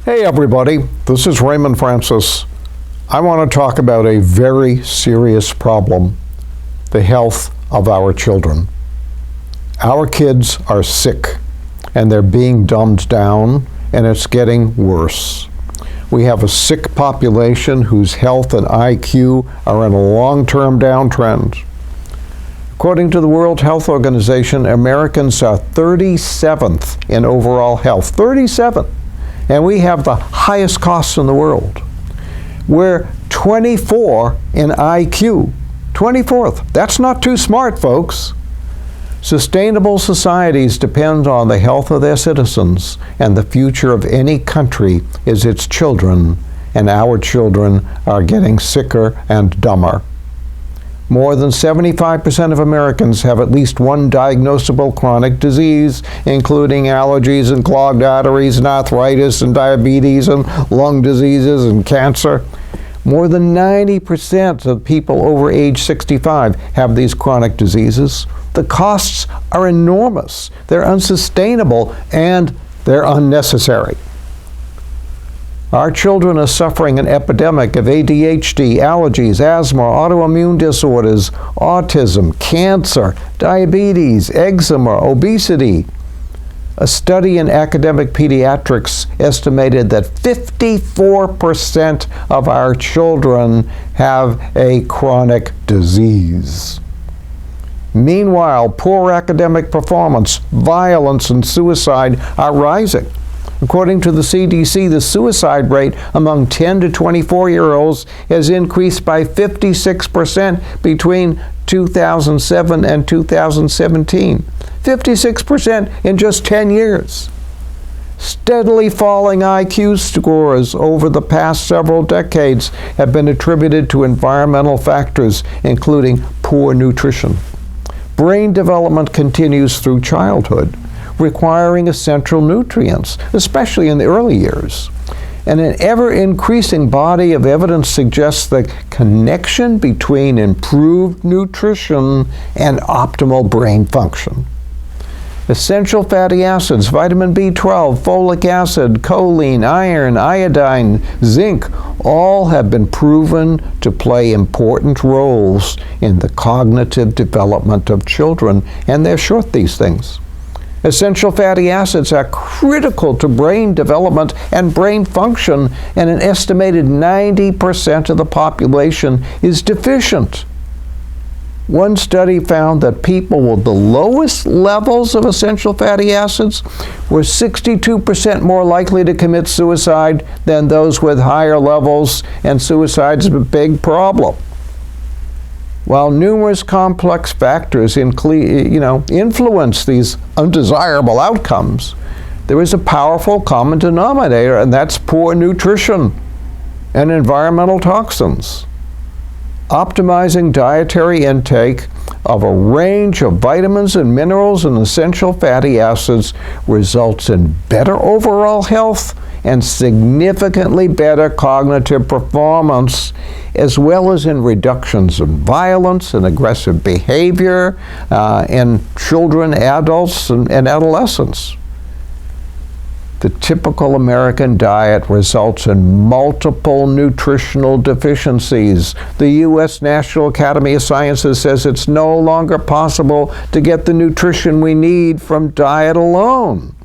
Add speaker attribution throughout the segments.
Speaker 1: Hey everybody, this is Raymond Francis. I want to talk about a very serious problem, the health of our children. Our kids are sick and they're being dumbed down and it's getting worse. We have a sick population whose health and IQ are in a long-term downtrend. According to the World Health Organization, Americans are 37th in overall health, 37th. And we have the highest costs in the world. We're 24 in IQ, 24th. That's not too smart, folks. Sustainable societies depend on the health of their citizens, and the future of any country is its children, and our children are getting sicker and dumber. More than 75% of Americans have at least one diagnosable chronic disease, including allergies and clogged arteries and arthritis and diabetes and lung diseases and cancer. More than 90% of people over age 65 have these chronic diseases. The costs are enormous. They're unsustainable and they're unnecessary. Our children are suffering an epidemic of ADHD, allergies, asthma, autoimmune disorders, autism, cancer, diabetes, eczema, obesity. A study in academic pediatrics estimated that 54% of our children have a chronic disease. Meanwhile, poor academic performance, violence, and suicide are rising. According to the CDC, the suicide rate among 10 to 24-year-olds has increased by 56% between 2007 and 2017. 56% in just 10 years. Steadily falling IQ scores over the past several decades have been attributed to environmental factors, including poor nutrition. Brain development continues through childhood, requiring essential nutrients, especially in the early years. And an ever-increasing body of evidence suggests the connection between improved nutrition and optimal brain function. Essential fatty acids, vitamin B12, folic acid, choline, iron, iodine, zinc, all have been proven to play important roles in the cognitive development of children, and they're short, these things. Essential fatty acids are critical to brain development and brain function, and an estimated 90% of the population is deficient. One study found that people with the lowest levels of essential fatty acids were 62% more likely to commit suicide than those with higher levels, and suicide is a big problem. While numerous complex factors influence these undesirable outcomes, there is a powerful common denominator, and that's poor nutrition and environmental toxins. Optimizing dietary intake of a range of vitamins and minerals and essential fatty acids results in better overall health and significantly better cognitive performance, as well as in reductions in violence and aggressive behavior in children, adults, and adolescents. The typical American diet results in multiple nutritional deficiencies. The U.S. National Academy of Sciences says it's no longer possible to get the nutrition we need from diet alone.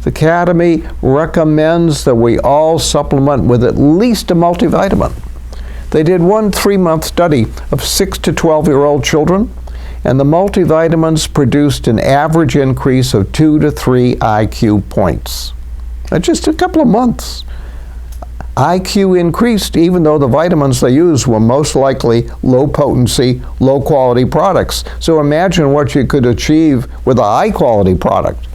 Speaker 1: The Academy recommends that we all supplement with at least a multivitamin. They did one 3-month study of 6 to 12-year-old children, and the multivitamins produced an average increase of 2 to 3 IQ points. Just a couple of months. IQ increased even though the vitamins they used were most likely low-potency, low-quality products. So imagine what you could achieve with a high-quality product.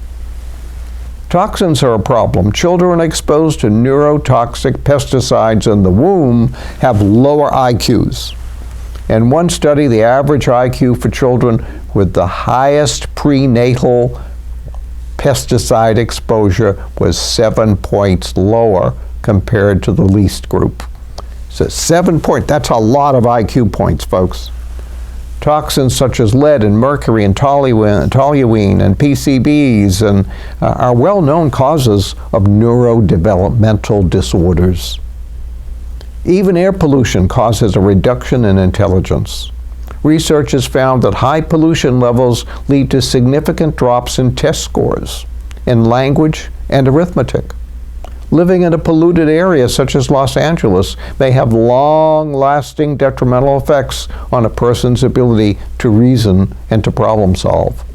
Speaker 1: Toxins are a problem. Children exposed to neurotoxic pesticides in the womb have lower IQs. In one study, the average IQ for children with the highest prenatal pesticide exposure was 7 points lower compared to the least group. So 7 points, that's a lot of IQ points, folks. Toxins such as lead and mercury and toluene and PCBs are well-known causes of neurodevelopmental disorders. Even air pollution causes a reduction in intelligence. Research has found that high pollution levels lead to significant drops in test scores in language and arithmetic. Living in a polluted area such as Los Angeles may have long-lasting detrimental effects on a person's ability to reason and to problem solve.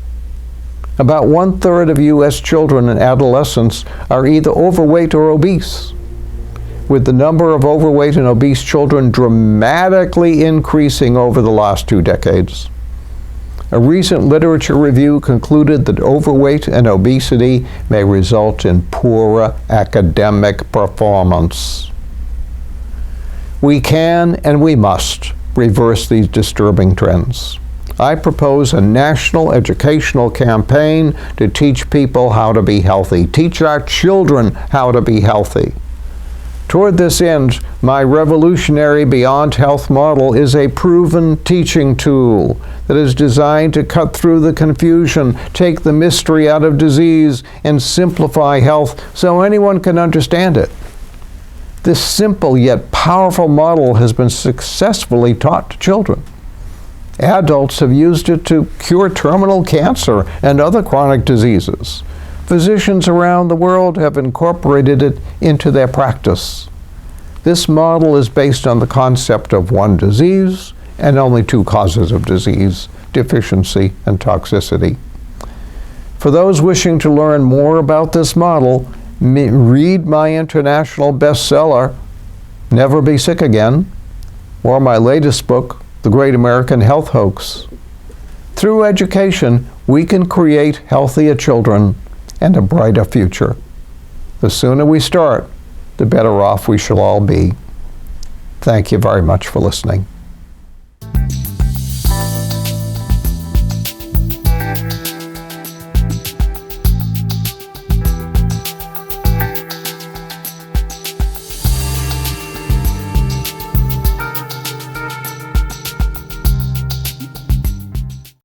Speaker 1: About 1/3 of U.S. children and adolescents are either overweight or obese, with the number of overweight and obese children dramatically increasing over the last 2 decades. A recent literature review concluded that overweight and obesity may result in poorer academic performance. We can and we must reverse these disturbing trends. I propose a national educational campaign to teach people how to be healthy, teach our children how to be healthy. Toward this end, my revolutionary Beyond Health model is a proven teaching tool that is designed to cut through the confusion, take the mystery out of disease, and simplify health so anyone can understand it. This simple yet powerful model has been successfully taught to children. Adults have used it to cure terminal cancer and other chronic diseases. Physicians around the world have incorporated it into their practice. This model is based on the concept of one disease and only 2 causes of disease, deficiency and toxicity. For those wishing to learn more about this model, read my international bestseller, Never Be Sick Again, or my latest book, The Great American Health Hoax. Through education, we can create healthier children and a brighter future. The sooner we start, the better off we shall all be. Thank you very much for listening.